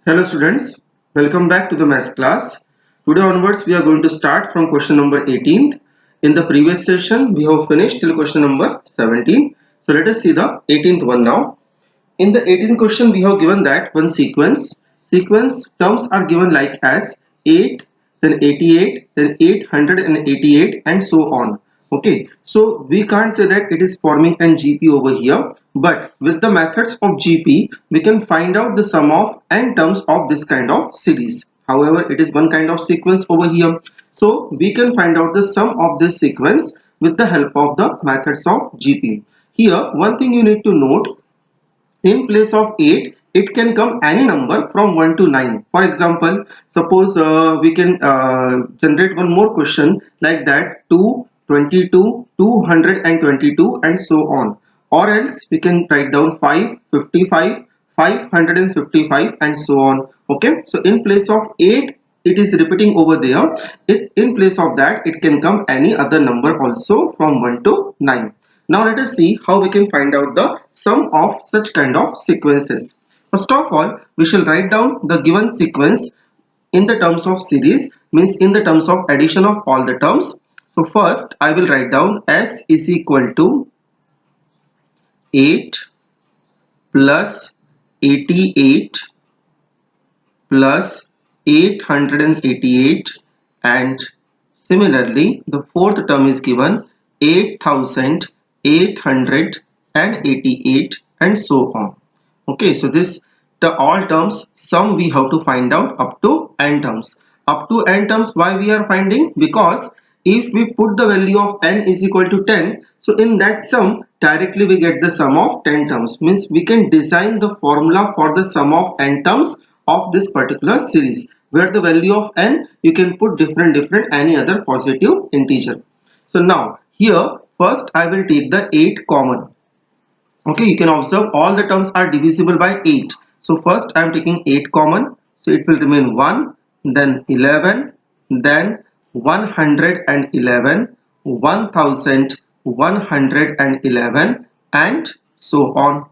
Hello students, welcome back to the maths class. Today onwards we are going to start from question number 18. In the previous session we have finished till question number 17. So let us see the 18th one now. In the 18th question we have given that one sequence terms are given like as 8, then 88, then 888 and so on. Okay, so we can't say that it is forming an GP over here, but with the methods of GP we can find out the sum of n terms of this kind of series. However, it is one kind of sequence over here, so we can find out the sum of this sequence with the help of the methods of GP. Here one thing you need to note, in place of 8 it can come any number from 1 to 9. For example, suppose we can generate one more question like that: 2, 22, 222 and so on, or else we can write down 5, 55, 555 and so on. Okay, so in place of 8 it is repeating over there. In place of that it can come any other number also from 1 to 9. Now let us see how we can find out the sum of such kind of sequences. First of all, we shall write down the given sequence in the terms of series, means in the terms of addition of all the terms. So first I will write down S is equal to 8 plus 88 plus 888, and similarly the fourth term is given 8888 and so on. Okay, so this the all terms sum we have to find out up to n terms. Up to n terms, why we are finding? Because if we put the value of n is equal to 10, so in that sum directly we get the sum of 10 terms, means we can design the formula for the sum of n terms of this particular series, where the value of n you can put different any other positive integer. So now here first I will take the 8 common. Okay, you can observe all the terms are divisible by 8. So first I am taking 8 common, so it will remain 1, then 11, then 111, 1111 and so on.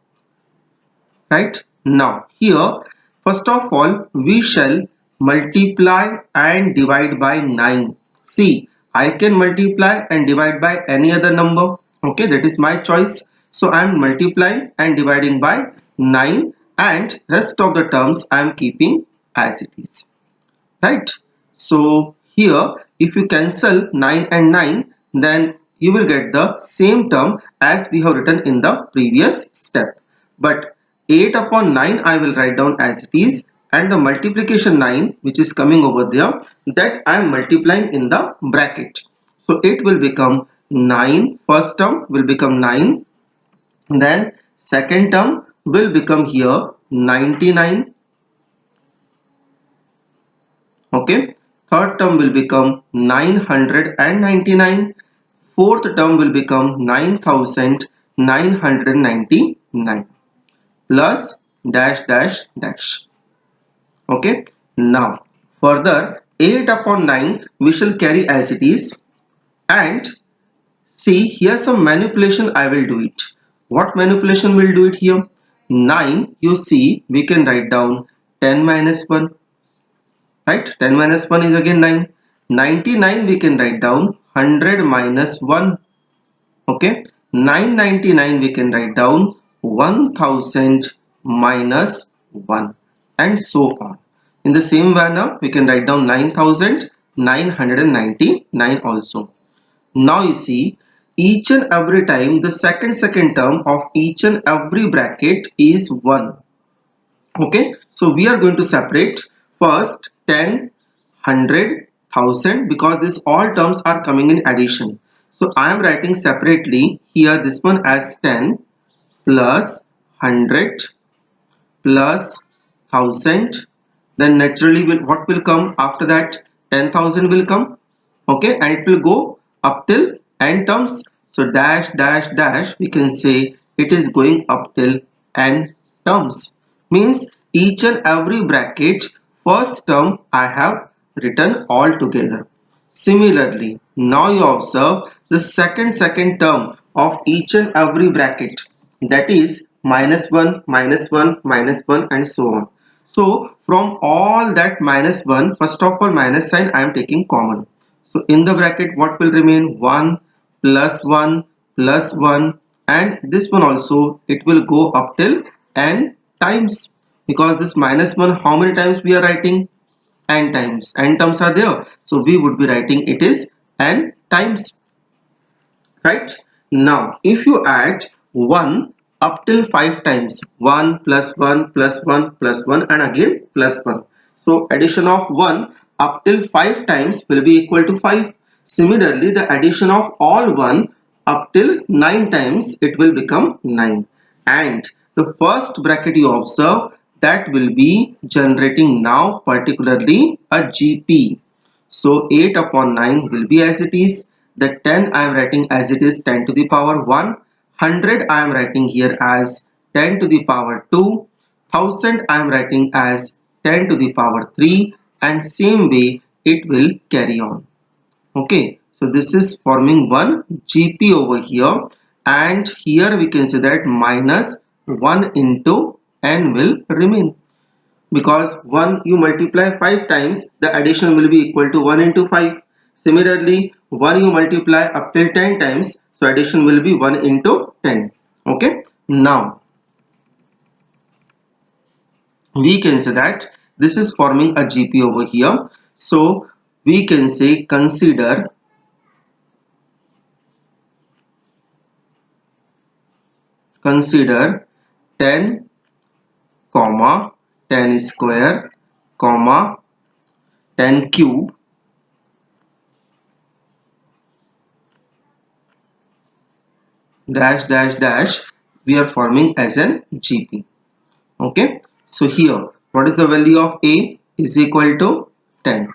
Right, now here first of all we shall multiply and divide by 9. See, I can multiply and divide by any other number. Okay, that is my choice. So I am multiplying and dividing by 9, and rest of the terms I am keeping as it is. Right, so here if you cancel 9 and 9, then you will get the same term as we have written in the previous step. But 8 upon 9 I will write down as it is, and the multiplication 9 which is coming over there, that I am multiplying in the bracket. So it will become 9, first term will become 9, then second term will become here 99. Okay, third term will become 999, fourth term will become 9999 plus dash dash dash. Okay, now further 8 upon 9 we shall carry as it is, and see here some manipulation I will do it. What manipulation will do it here? 9, you see we can write down 10 minus 1. Right, 10 minus 1 is again 9. 99 we can write down 100 minus 1. Okay, 999 we can write down 1000 minus 1 and so on. In the same manner we can write down 9999 also. Now you see, each and every time the second term of each and every bracket is 1. Okay, so we are going to separate first 10, 100, 1000, because these all terms are coming in addition. So I am writing separately here this one as 10 plus 100 plus 1000. Then naturally what will come after that? 10,000 will come. Okay, and it will go up till n terms. So dash dash dash, we can say it is going up till n terms, means each and every bracket first term I have written all together. Similarly, now you observe the second term of each and every bracket, that is minus 1 minus 1 minus 1 and so on. So from all that minus 1, first of all minus sign I am taking common. So in the bracket what will remain? 1 plus 1 plus 1, and this one also it will go up till n times, because this minus 1 how many times we are writing? N times. N terms are there. So we would be writing it is n times. Right? Now if you add 1 up till 5 times, 1 plus 1 plus 1 plus 1 and again plus 1. So addition of 1 up till 5 times will be equal to 5. Similarly, the addition of all 1 up till 9 times, it will become 9. And the first bracket you observe, that will be generating now particularly a GP. So 8 upon 9 will be as it is. The 10 I am writing as it is 10 to the power 1. 100 I am writing here as 10 to the power 2. 1000 I am writing as 10 to the power 3, and same way it will carry on. Okay, so this is forming one GP over here, and here we can say that minus 1 into n will remain, because 1 you multiply 5 times, the addition will be equal to 1 into 5. Similarly, 1 you multiply up till 10 times, so addition will be 1 into 10. Okay, now we can say that this is forming a GP over here. So we can say consider 10 comma 10 square comma 10 cube dash dash dash, we are forming as an GP. Okay, so here what is the value of A? Is equal to 10.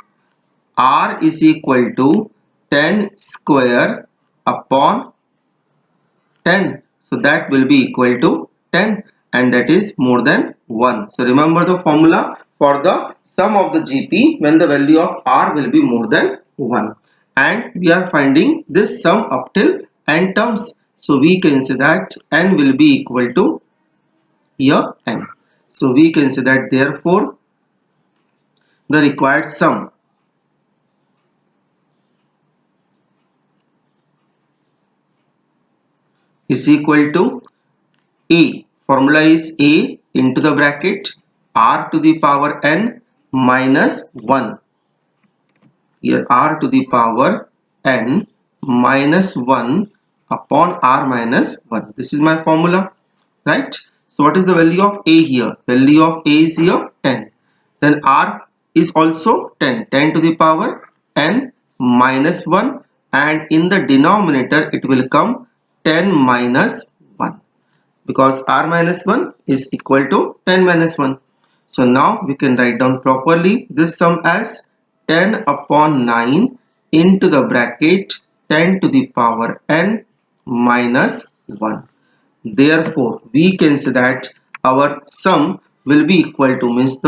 R is equal to 10 square upon 10, so that will be equal to 10, and that is more than 1. So remember the formula for the sum of the GP when the value of R will be more than 1, and we are finding this sum up till n terms. So we can say that n will be equal to here n. So we can say that therefore the required sum is equal to A. Formula is A into the bracket R to the power n minus 1. Here R to the power n minus 1 upon R minus 1. This is my formula, right? So what is the value of A here? Value of A is here 10. Then R is also 10. 10 to the power n minus 1, and in the denominator it will come 10 minus 1, because R minus 1 is equal to 10 minus 1. So now we can write down properly this sum as 10 upon 9 into the bracket 10 to the power n minus 1. Therefore, we can say that our sum will be equal to, means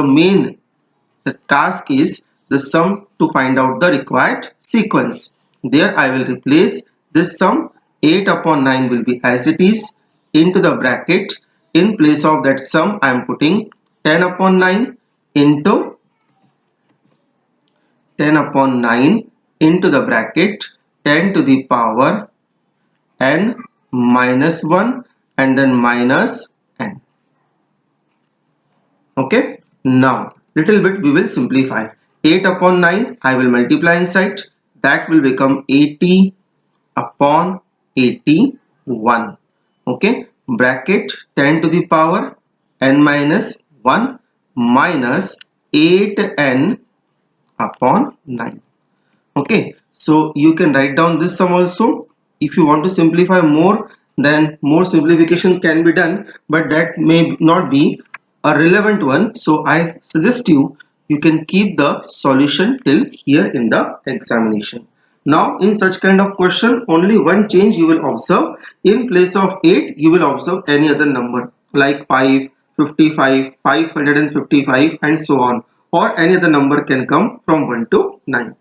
the task is the sum to find out the required sequence. There I will replace this sum. 8 upon 9 will be as it is into the bracket. In place of that sum I am putting 10 upon 9 into 10 upon 9 into the bracket 10 to the power n minus 1 and then minus n. Okay, now little bit we will simplify. 8 upon 9 I will multiply inside, that will become 80 upon 81. Okay, bracket 10 to the power n minus 1 minus 8n upon 9. Okay, so you can write down this sum also. If you want to simplify more, then more simplification can be done, but that may not be a relevant one. So I suggest you can keep the solution till here in the examination. Now in such kind of question, only one change you will observe. In place of 8 you will observe any other number like 5, 55, 555 and so on, or any other number can come from 1 to 9.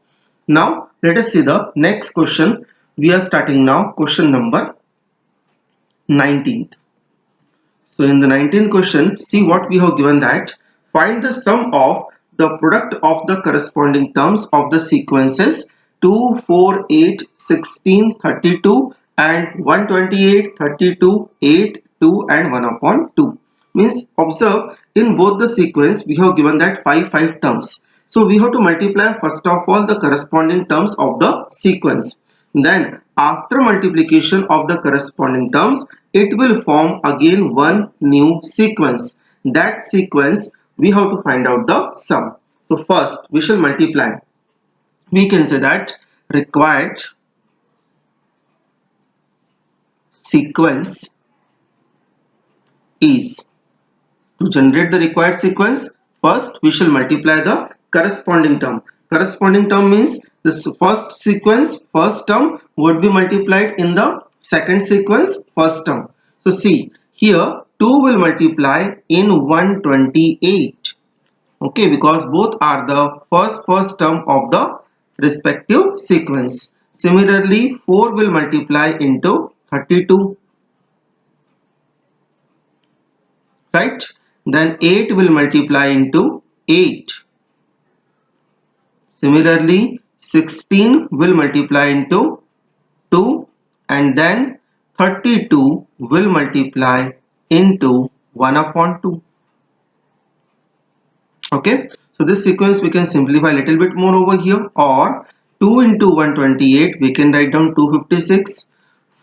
Now let us see the next question. We are starting now question number 19th. So in the 19th question, see what we have given, that Find the sum of the product of the corresponding terms of the sequences 2, 4, 8, 16, 32 and 128, 32, 8, 2 and 1 upon 2. Means observe, in both the sequence we have given that 5 terms. So we have to multiply first of all the corresponding terms of the sequence. Then after multiplication of the corresponding terms, it will form again one new sequence. That sequence we have to find out the sum. So first we shall multiply. We can say that required sequence is, to generate the required sequence, first we shall multiply the corresponding term. Corresponding term means this first sequence, first term would be multiplied in the second sequence, first term. So see, here 2 will multiply in 128. Okay, because both are the first term of the respective sequence. Similarly, 4 will multiply into 32. Right, then 8 will multiply into 8. Similarly 16 will multiply into 2 and then 32 will multiply into 1 upon 2. Okay, so this sequence we can simplify a little bit more over here, or 2 into 128 we can write down 256,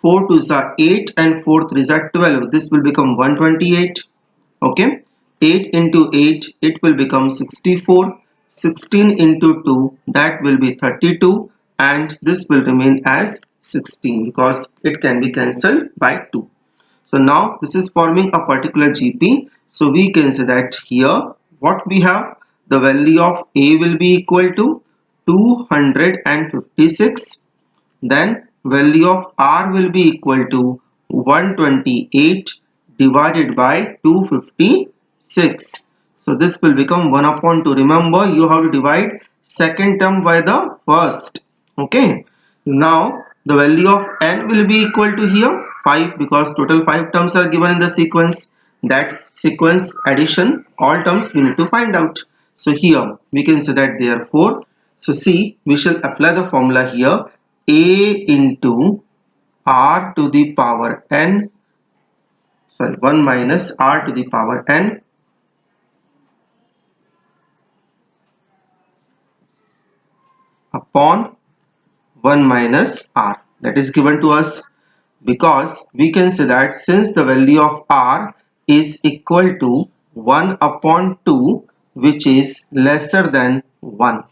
4 2s are 8 and 4 3s are 12. This will become 128. Okay, 8 into 8 it will become 64, 16 into 2 that will be 32 and this will remain as 16 because it can be cancelled by 2. So now this is forming a particular GP. So we can say that here what we have, the value of A will be equal to 256, then value of R will be equal to 128 divided by 256. So this will become 1 upon 2. Remember, you have to divide second term by the first. Okay. Now the value of N will be equal to here 5 because total 5 terms are given in the sequence. That sequence addition, all terms we need to find out. So here we can say that therefore, so see, we shall apply the formula here. A into R to the power N, 1 minus R to the power N upon 1 minus R, that is given to us because we can say that since the value of R is equal to 1 upon 2 which is lesser than 1.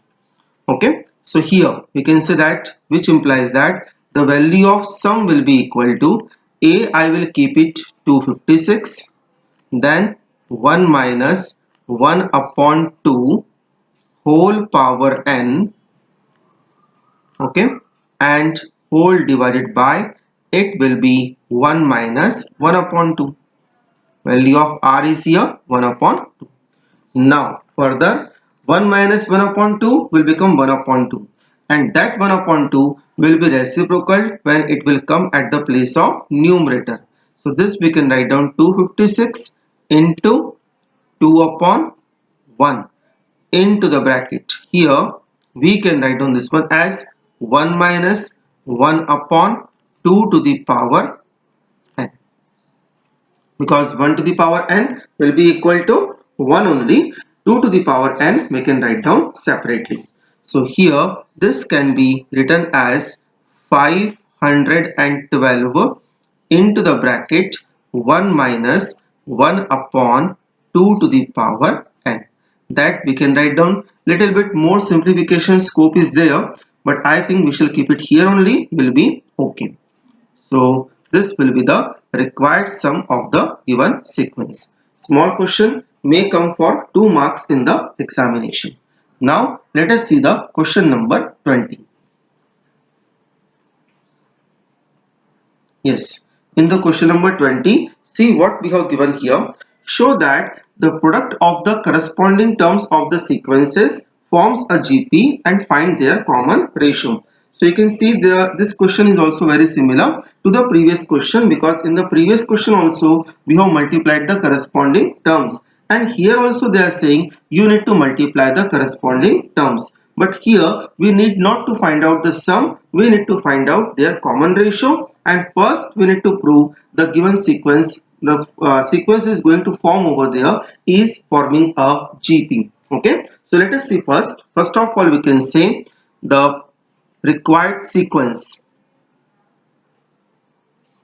Okay, so here we can say that, which implies that the value of sum will be equal to A, I will keep it 256, then 1 minus 1 upon 2 whole power N, okay, and whole divided by, it will be 1 minus 1 upon 2. Value of R is here 1 upon 2. Now further 1 minus 1 upon 2 will become 1 upon 2 and that 1 upon 2 will be reciprocal when it will come at the place of numerator. So this we can write down 256 into 2 upon 1 into the bracket. Here we can write down this one as 1 minus 1 upon 2 to the power n, because 1 to the power n will be equal to 1 only. 2 to the power n we can write down separately. So here this can be written as 512 into the bracket 1 minus 1 upon 2 to the power n. That we can write down. Little bit more simplification scope is there, but I think we shall keep it here only, will be okay. So this will be the required sum of the given sequence. Small question may come for 2 marks in the examination. Now let us see the question number 20. Yes, in the question number 20, see what we have given here. Show that the product of the corresponding terms of the sequences forms a GP and find their common ratio. So you can see this question is also very similar to the previous question, because in the previous question also we have multiplied the corresponding terms. and here also they are saying you need to multiply the corresponding terms. But here we need not to find out the sum, we need to find out their common ratio, and first we need to prove the given sequence, the sequence is going to form over there is forming a GP. Okay, so let us see first. First of all, we can say the required sequence.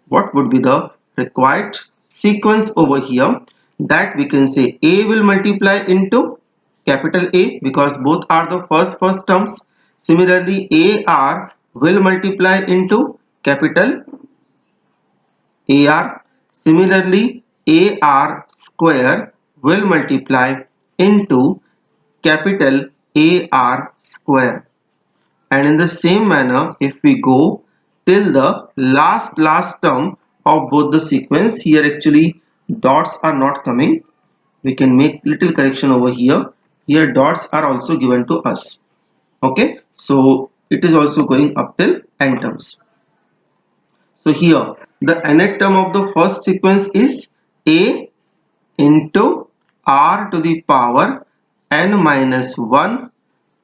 What would be the required sequence over here? That we can say A will multiply into capital A because both are the first terms. Similarly, AR will multiply into capital AR. Similarly, AR square will multiply into capital AR square. And in the same manner, if we go till the last term of both the sequence, here actually dots are not coming, we can make little correction over here. Here dots are also given to us. Okay, so it is also going up till n terms. So here the nth term of the first sequence is A into r to the power n minus 1,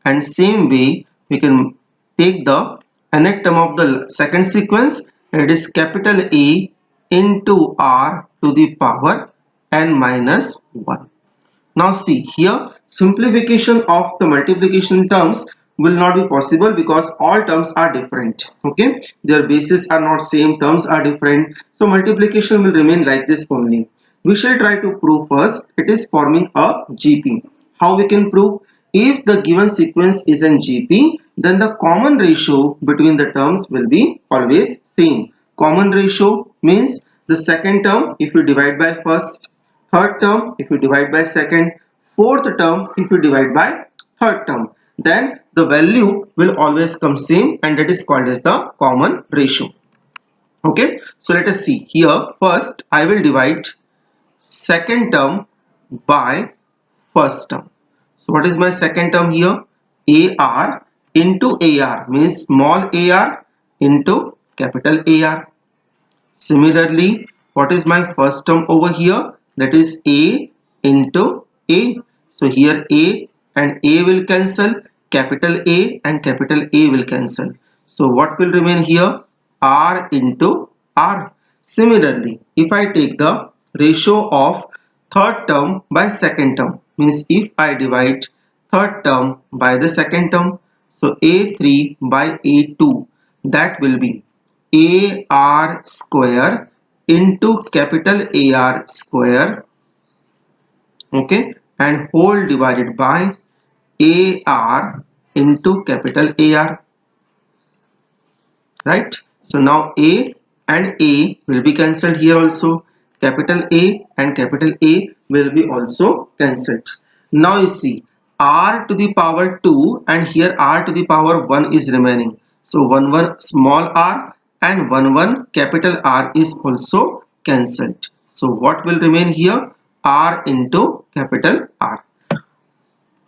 and same way we can take the nth term of the second sequence, it is capital A into r to the power n minus 1. Now see here, simplification of the multiplication terms will not be possible because all terms are different. Okay, their bases are not same, terms are different, so multiplication will remain like this only. We shall try to prove first it is forming a GP. How we can prove? If the given sequence is in GP, then the common ratio between the terms will be always same. Common ratio means the second term if you divide by first, third term if you divide by second, fourth term if you divide by third term, then the value will always come same, and that is called as the common ratio. Okay, so let us see here. First I will divide second term by first term. So what is my second term here? AR into AR means small ar into capital AR. Similarly, what is my first term over here? That is A into A. So here A and A will cancel, capital A and capital A will cancel. So what will remain here? R into R. Similarly, if I take the ratio of third term by second term, means if I divide third term by the second term, so A3 by A2, that will be AR square into capital AR square, okay, and whole divided by AR into capital AR, right? So now A and A will be cancelled here also, capital A and capital A will be also cancelled. Now you see R to the power 2 and here R to the power 1 is remaining. So 1 small r and 1 capital R is also cancelled. So what will remain here? R into capital R.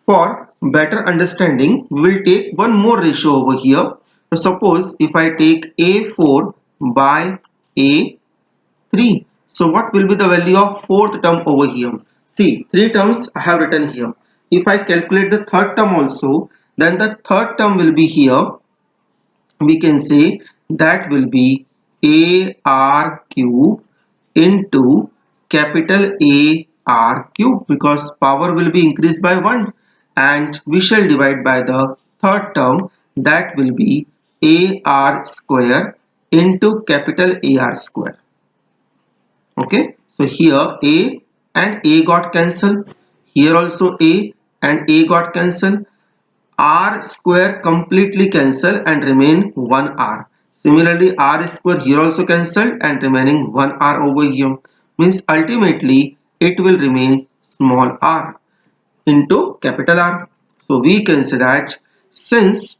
For better understanding, we will take one more ratio over here. So suppose if I take A4 by A3. So what will be the value of fourth term over here? See, three terms I have written here. If I calculate the third term also, then the third term will be here. We can say that will be AR cube into capital AR cube because power will be increased by 1, and we shall divide by the third term, that will be AR square into capital AR square. Okay, so here A and A got cancelled, here also A and A got cancelled, R square completely cancel and remain 1R. Similarly, R square here also cancelled and remaining 1R over here. Means ultimately it will remain small r into capital R. So we can say that since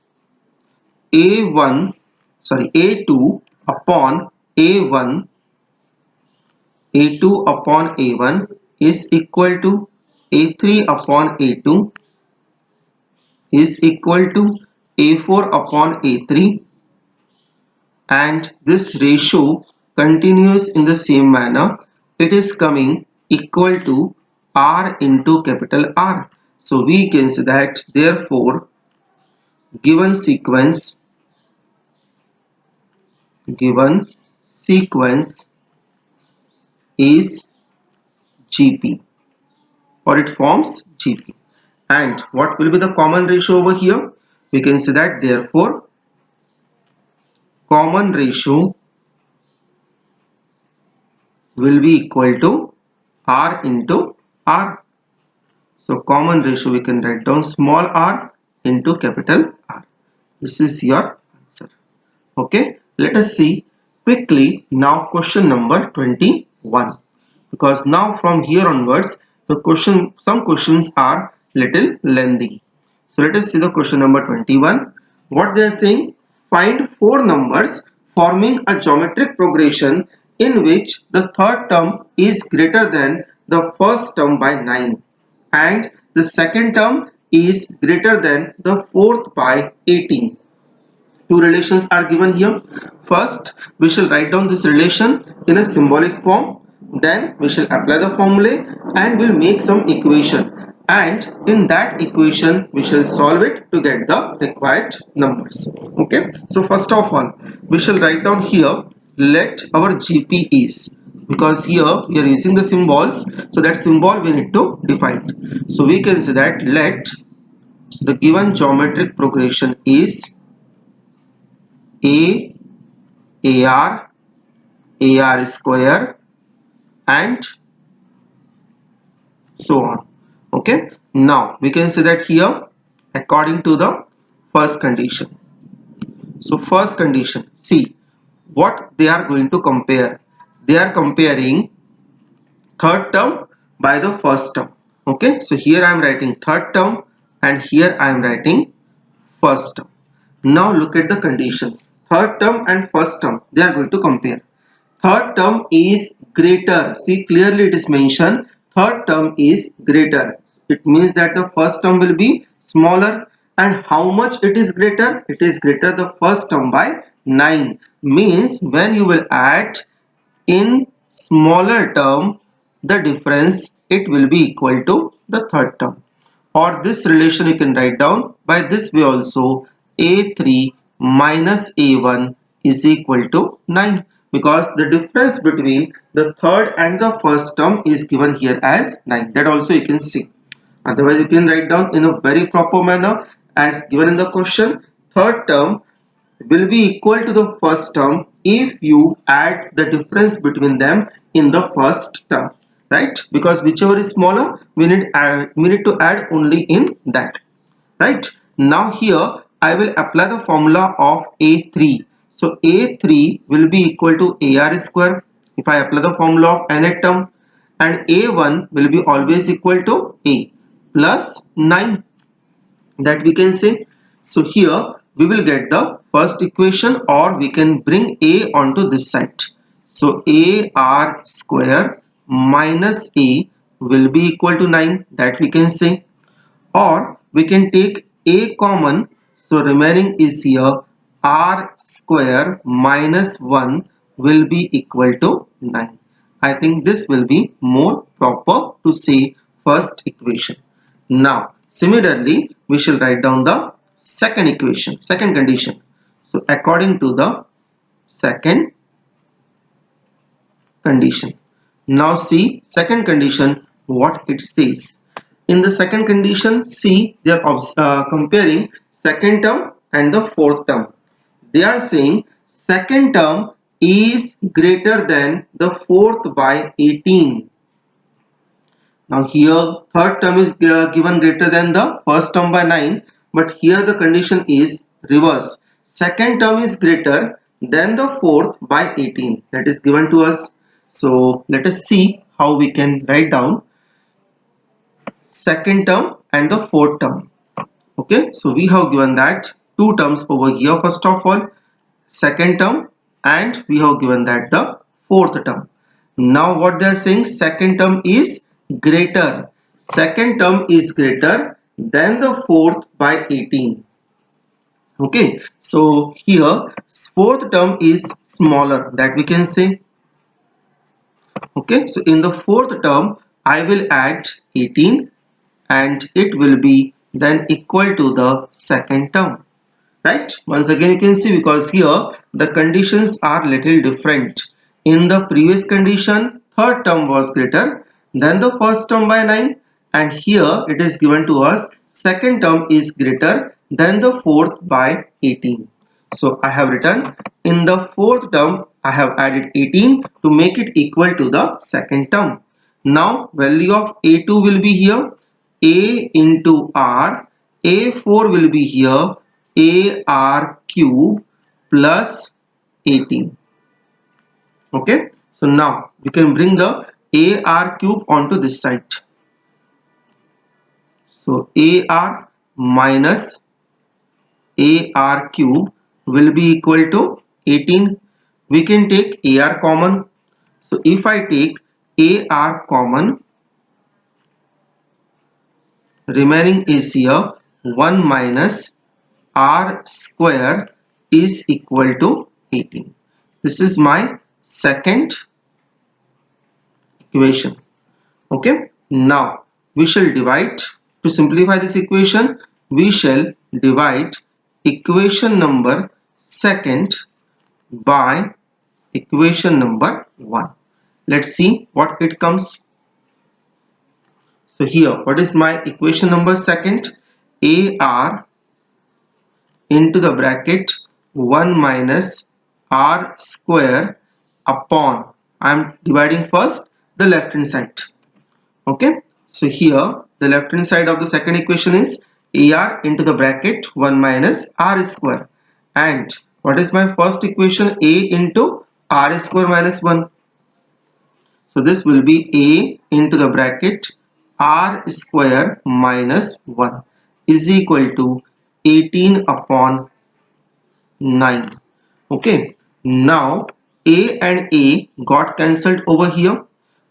A2 upon A1 upon A1 is equal to A3 upon A2 is equal to A4 upon A3, and this ratio continues in the same manner. It is coming equal to R into capital R. So we can say that therefore given sequence is GP, or it forms GP. And what will be the common ratio over here? We can say that therefore common ratio will be equal to R into R. So common ratio we can write down small r into capital R. This is your answer. Okay, let us see quickly now question number 21, because now from here onwards some questions are little lengthy. So let us see the question number 21. What they are saying: find four numbers forming a geometric progression in which the third term is greater than the first term by 9 and the second term is greater than the fourth by 18. Two relations are given here. First, we shall write down this relation in a symbolic form. Then we shall apply the formulae and we'll make some equation. And in that equation, we shall solve it to get the required numbers. Okay. So first of all, we shall write down here let our GP is, because here we are using the symbols. So that symbol we need to define. So we can say that let the given geometric progression is A, AR, AR square and so on. Okay, now we can say that here according to the first condition. So first condition, see what they are going to compare. They are comparing third term by the first term. Okay, so here I am writing third term and here I am writing first term. Now look at the condition. Third term and first term, they are going to compare. Third term is greater. See, clearly it is mentioned third term is greater. It means that the first term will be smaller. And how much it is greater? It is greater the first term by 9. Means when you will add in smaller term, the difference, it will be equal to the third term. Or this relation you can write down by this way also: A3 minus A1 is equal to 9, because the difference between the third and the first term is given here as 9. That also you can see. Otherwise you can write down in a very proper manner as given in the question. Third term will be equal to the first term if you add the difference between them in the first term, right? Because whichever is smaller, we need to add only in that, right? Now here I will apply the formula of A3. So A3 will be equal to AR square if I apply the formula of nth term, and A1 will be always equal to A plus 9, that we can say. So here we will get the first equation, or we can bring A onto this side. So AR square minus A will be equal to 9, that we can say. Or we can take A common, so remaining is here R square minus 1 will be equal to 9. I think this will be more proper to say first equation. Now similarly we shall write down the second equation, second condition. So according to the second condition, now see second condition what it says. In the second condition, see, they are comparing second term and the fourth term. They are saying second term is greater than the fourth by 18. Now here third term is given greater than the first term by 9, but here the condition is reverse. Second term is greater than the fourth by 18. That is given to us. So let us see how we can write down second term and the fourth term. Okay, so we have given that two terms over here. First of all, second term, and we have given that the fourth term. Now what they are saying, second term is greater. Second term is greater than the fourth by 18. Okay, so here fourth term is smaller, that we can say. Okay, so in the fourth term I will add 18 and it will be then equal to the second term. Right? Once again you can see, because here the conditions are little different. In the previous condition, third term was greater than the first term by 9, and here it is given to us second term is greater than the fourth by 18. So I have written in the fourth term I have added 18 to make it equal to the second term. Now value of A2 will be here, A into R, A4 will be here, AR cube plus 18. Okay, so now we can bring the AR cube onto this side. So AR minus AR cube will be equal to 18. We can take AR common. So if I take AR common, remaining is here 1 minus R square is equal to 18. This is my second equation. Okay, now we shall divide, to simplify this equation we shall divide equation number second by equation number 1. Let's see what it comes. So here, what is my equation number second? AR into the bracket 1 minus R square upon, I am dividing first the left hand side. Okay, so here the left hand side of the second equation is AR into the bracket 1 minus R square, and what is my first equation? A into R square minus 1. So this will be A into the bracket R square minus 1 is equal to 18 upon 9. Okay, now A and A got cancelled over here,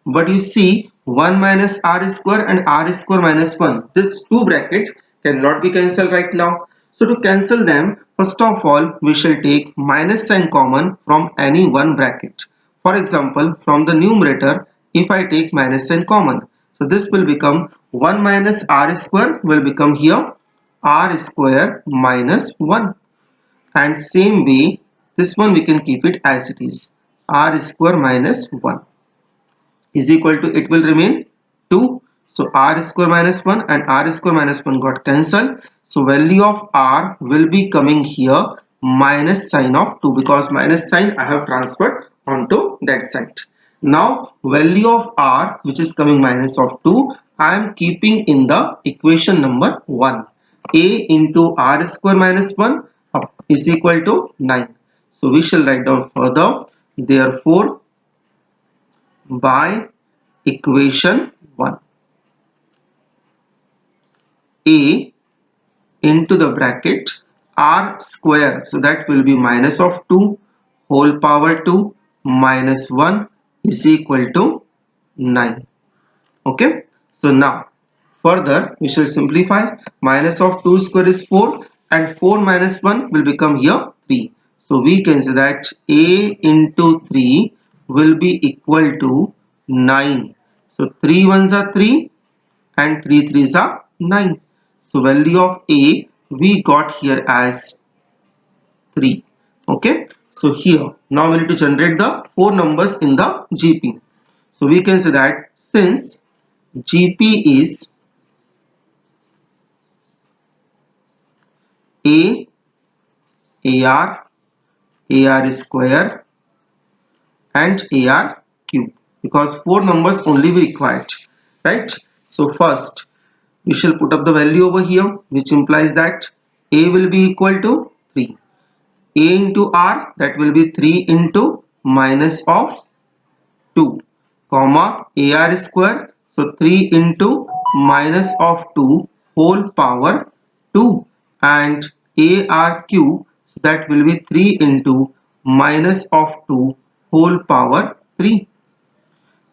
but you see 1 minus R square and R square minus 1, this two bracket cannot be cancelled right now. So to cancel them, first of all we shall take minus sign common from any one bracket. For example, from the numerator, if I take minus sign common, so this will become 1 minus R square will become here R square minus 1, and same way this one we can keep it as it is, R square minus 1 is equal to, it will remain 2. So R square minus 1 and R square minus 1 got cancelled. So value of R will be coming here minus sign of 2, because minus sign I have transferred onto that side. Now value of R, which is coming minus of 2, I am keeping in the equation number 1. A into R square minus 1 is equal to 9. So we shall write down further, therefore by equation 1, A into the bracket R square, so that will be minus of 2 whole power 2 minus 1 is equal to 9. Okay, so now further we shall simplify. Minus of 2 square is 4 and 4 minus 1 will become here 3. So we can say that A into 3 will be equal to 9. So 3 ones are 3 and 3 threes are 9. So value of A we got here as 3. Okay, so here now we need to generate the 4 numbers in the GP. So we can say that since GP is A, AR, AR square and AR cube, because 4 numbers only we required, right? So first we shall put up the value over here, which implies that A will be equal to 3. A into R, that will be 3 into minus of 2, comma AR square, so 3 into minus of 2 whole power 2, and AR cube, so that will be 3 into minus of 2 whole power 3.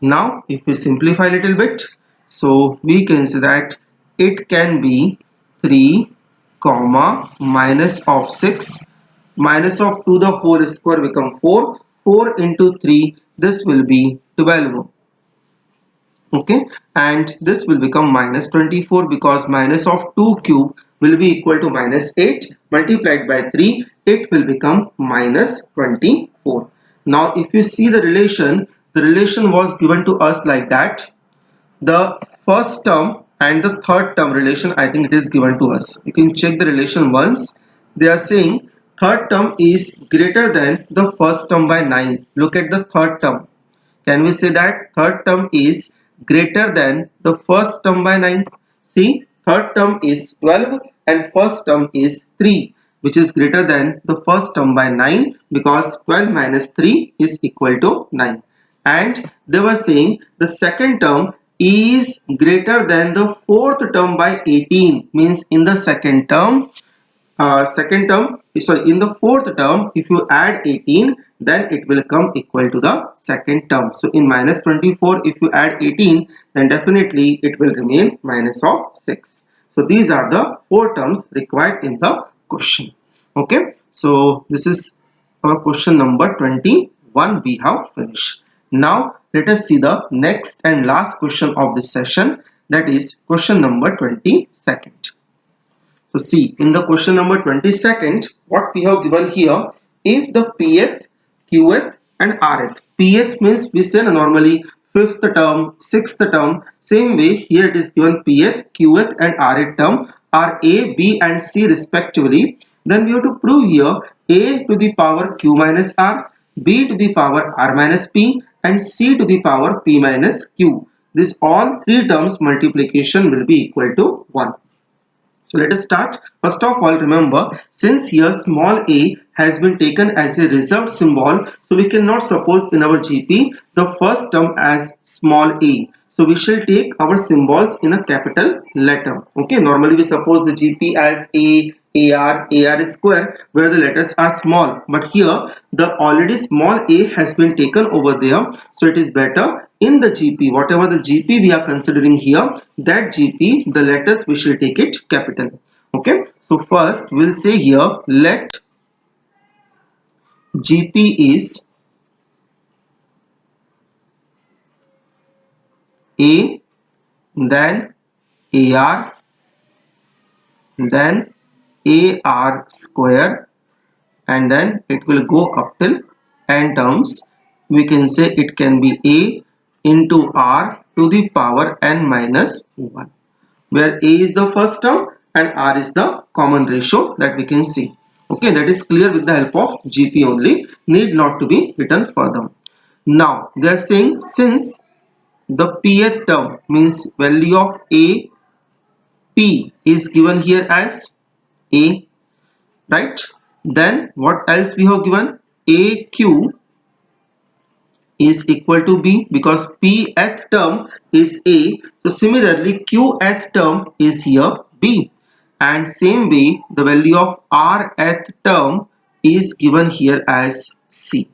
Now if we simplify a little bit, so we can say that it can be 3 comma minus of 6, minus of 2 the whole square become 4, 4 into 3, this will be 12. Okay, and this will become minus 24 because minus of 2 cube will be equal to minus 8 multiplied by 3. It will become minus 24. Now if you see the relation was given to us like that. The first term and the third term relation, I think it is given to us. You can check the relation once. They are saying third term is greater than the first term by 9. Look at the third term. Can we say that third term is greater than the first term by 9? See, third term is 12 and first term is 3, which is greater than the first term by 9 because 12 minus 3 is equal to 9. And they were saying the second term is greater than the fourth term by 18, means in the in the fourth term, if you add 18, then it will come equal to the second term. So in minus 24, if you add 18, then definitely it will remain minus of 6. So these are the four terms required in the question. Okay, so this is our question number 21 we have finished. Now let us see the next and last question of this session, that is question number 22nd. So see, in the question number 22nd, what we have given here, if the pth, qth and rth. Pth means we say normally fifth term, sixth term. Same way here it is given pth, qth and rth term are a, b and c respectively. Then we have to prove here a to the power q minus r, b to the power r minus p and c to the power p minus q. This all three terms multiplication will be equal to 1. So let us start. First of all, remember, since here small a has been taken as a reserved symbol, so we cannot suppose in our GP the first term as small a. So we shall take our symbols in a capital letter. Okay, normally we suppose the GP as a, AR square, where the letters are small. But here the already small a has been taken over there. So it is better in the GP, whatever the GP we are considering here, that GP, the letters we shall take it capital. Okay, so first we'll say here let GP is A, then AR, then AR square, and then it will go up till n terms. We can say it can be A into R to the power n minus 1, where A is the first term and R is the common ratio that we can see. Okay, that is clear with the help of GP only, need not to be written further. Now they are saying since the pth term means value of A, P is given here as A, right? Then what else we have given? AQ is equal to B because pth term is A. So similarly qth term is here B, and same way the value of rth term is given here as C.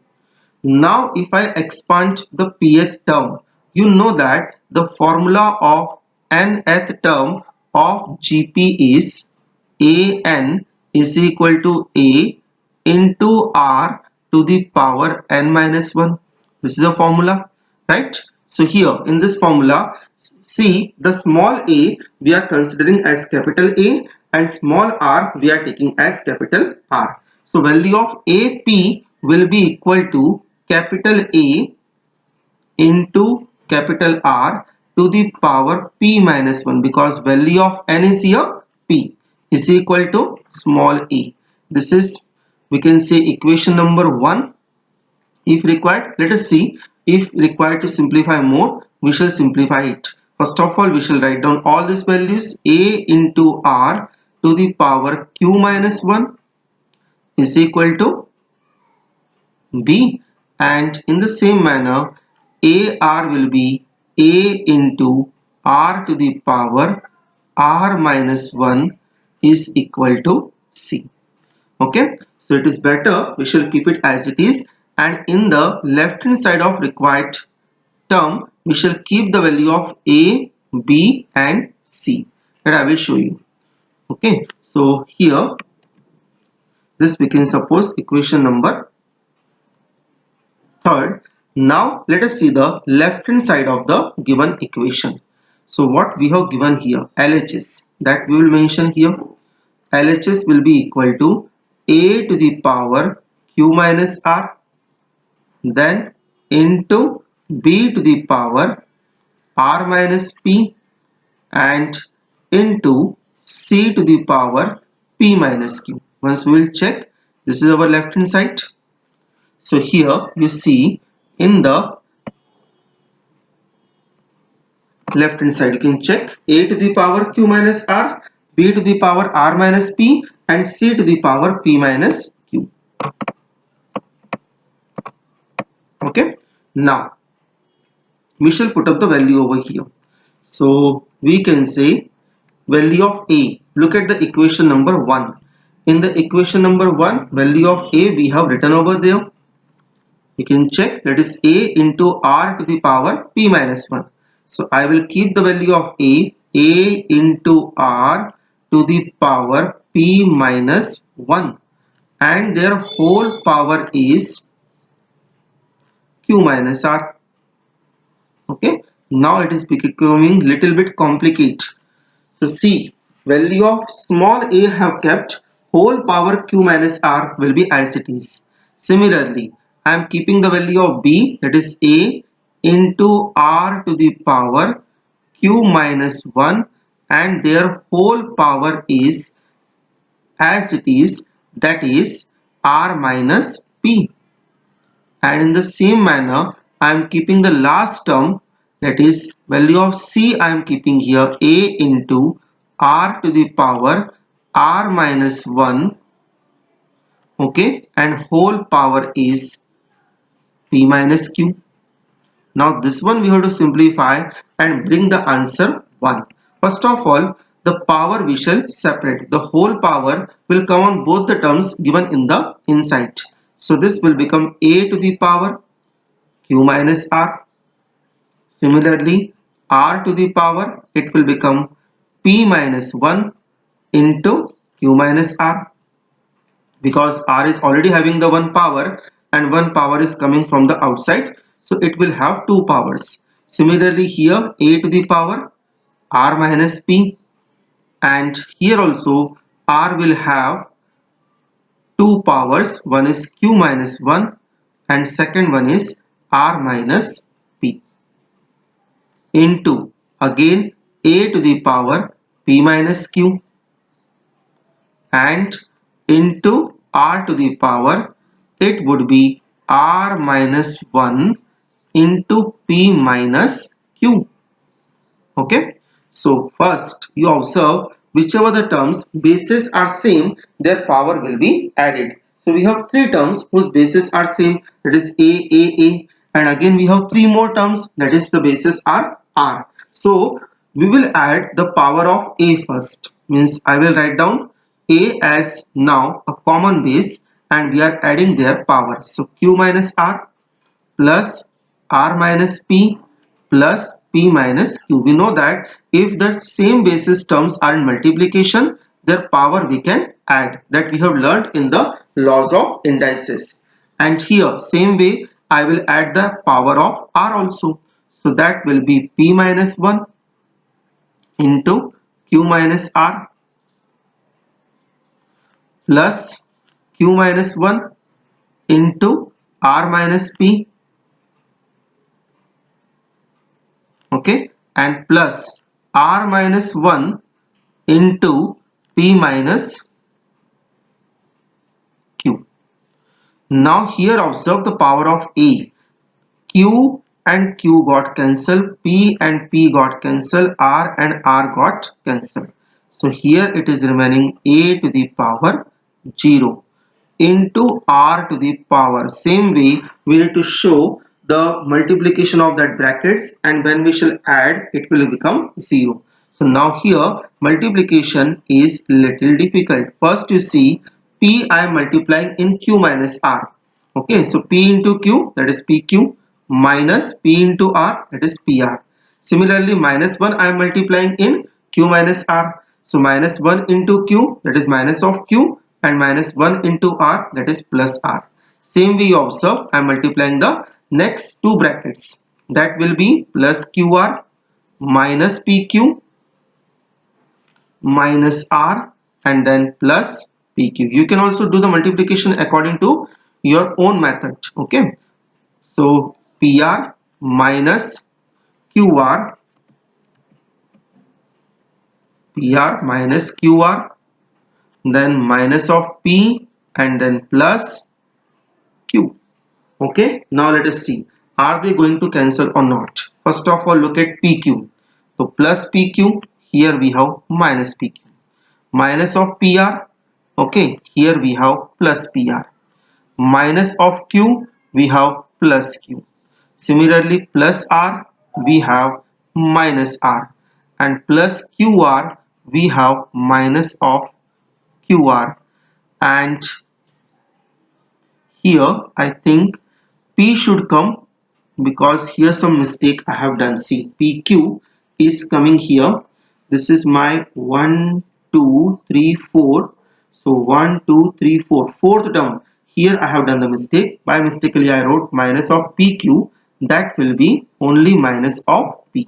Now if I expand the pth term, you know that the formula of nth term of GP is an is equal to A into R to the power n minus 1. This is a formula, right? So here in this formula, see the small a we are considering as capital A and small r we are taking as capital R. So value of AP will be equal to capital A into capital R to the power P minus 1 because value of n is here P is equal to small a. This is, we can say, equation number 1. If required, let us see. If required to simplify more, we shall simplify it. First of all, we shall write down all these values. A into R to the power Q minus 1 is equal to B, and in the same manner AR will be A into R to the power R minus 1 is equal to C. Okay, so it is better we shall keep it as it is, and in the left hand side of required term we shall keep the value of A, B and C, that I will show you. Okay, so here this we can suppose equation number third, Now let us see the left hand side of the given equation. So what we have given here, LHS, that we will mention here. LHS will be equal to a to the power q minus r, then into b to the power r minus p, and into c to the power p minus q. Once we will check, this is our left hand side. So here you see in the left hand side you can check a to the power q minus r, b to the power r minus p, and c to the power p minus q. Okay, now we shall put up the value over here. So we can say value of a, look at the equation number 1. In the equation number 1, value of a we have written over there. You can check, that is a into r to the power p minus 1. So I will keep the value of a into r to the power p minus 1, and their whole power is q minus r. Okay, now it is becoming little bit complicated. So see, value of small a have kept, whole power q minus r will be as it is. Similarly, I am keeping the value of b, that is a into r to the power q minus 1, and their whole power is as it is, that is r minus p. And in the same manner, I am keeping the last term, that is value of c I am keeping here a into r to the power r minus 1, okay, and whole power is p minus q. Now this one we have to simplify and bring the answer 1. First of all, the power we shall separate. The whole power will come on both the terms given in the inside. So this will become a to the power q minus r. Similarly, r to the power, it will become p minus 1 into q minus r, because r is already having the one power and one power is coming from the outside, so it will have two powers. Similarly, here a to the power r minus p, and here also r will have two powers, one is q minus 1 and second one is r minus p, into again a to the power p minus q, and into r to the power, it would be r minus 1 into p minus q. Okay, so first you observe, whichever the terms bases are same, their power will be added. So we have three terms whose bases are same, that is a, and again we have three more terms, that is the bases are r. So we will add the power of a first, means I will write down a as now a common base and we are adding their power. So q minus r plus r minus p plus p minus q. We know that if the same basis terms are in multiplication, their power we can add. That we have learned in the laws of indices. And here same way I will add the power of r also. So that will be p minus 1 into q minus r plus q minus 1 into r minus p, okay, and plus r minus 1 into p minus q. Now here observe the power of a. Q and q got cancelled, p and p got cancelled, r and r got cancelled. So here it is remaining a to the power 0 into r to the power. Same way we need to show the multiplication of that brackets, and when we shall add it will become 0. So now here multiplication is little difficult. First you see p I am multiplying in q minus r. Okay, so p into q, that is pq, minus p into r, that is pr. Similarly, minus 1 I am multiplying in q minus r. So minus 1 into q, that is minus of q, and minus 1 into r, that is plus r. Same way you observe, I am multiplying the next two brackets, that will be plus QR minus PQ minus R and then plus PQ. You can also do the multiplication according to your own method. Okay, so PR minus QR, PR minus QR, then minus of P and then plus Q. Okay, now let us see, are they going to cancel or not? First of all, look at PQ. So plus PQ, here we have minus PQ. Minus of PR, okay, here we have plus PR. Minus of Q, we have plus Q. Similarly, plus R, we have minus R. And plus QR, we have minus of QR. And here, I think P should come, because here some mistake I have done. See, PQ is coming here. This is my 1, 2, 3, 4. So 1, 2, 3, 4. Fourth term. Here I have done the mistake. By mistakenly I wrote minus of PQ. That will be only minus of P.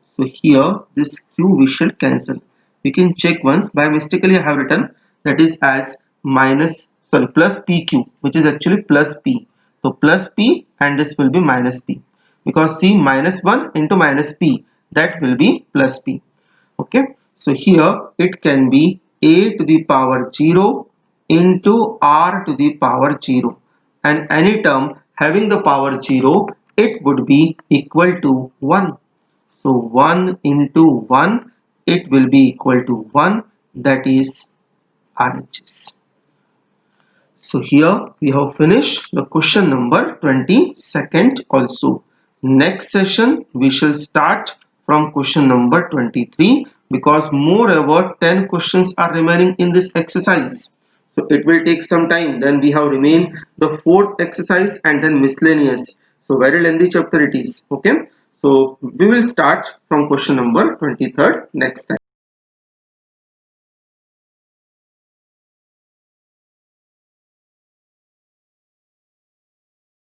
So here this Q we should cancel. You can check once. By mistakenly I have written that is as plus PQ, which is actually plus P. So plus P and this will be minus P, because see, minus 1 into minus P, that will be plus P. Okay, so here it can be A to the power 0 into R to the power 0, and any term having the power 0, it would be equal to 1. So 1 into 1, it will be equal to 1, that is RHS. So here we have finished the question number 22nd also. Next session we shall start from question number 23, because moreover 10 questions are remaining in this exercise. So it will take some time. Then we have remained the fourth exercise and then miscellaneous. So very lengthy chapter it is. Okay. So we will start from question number 23rd next time.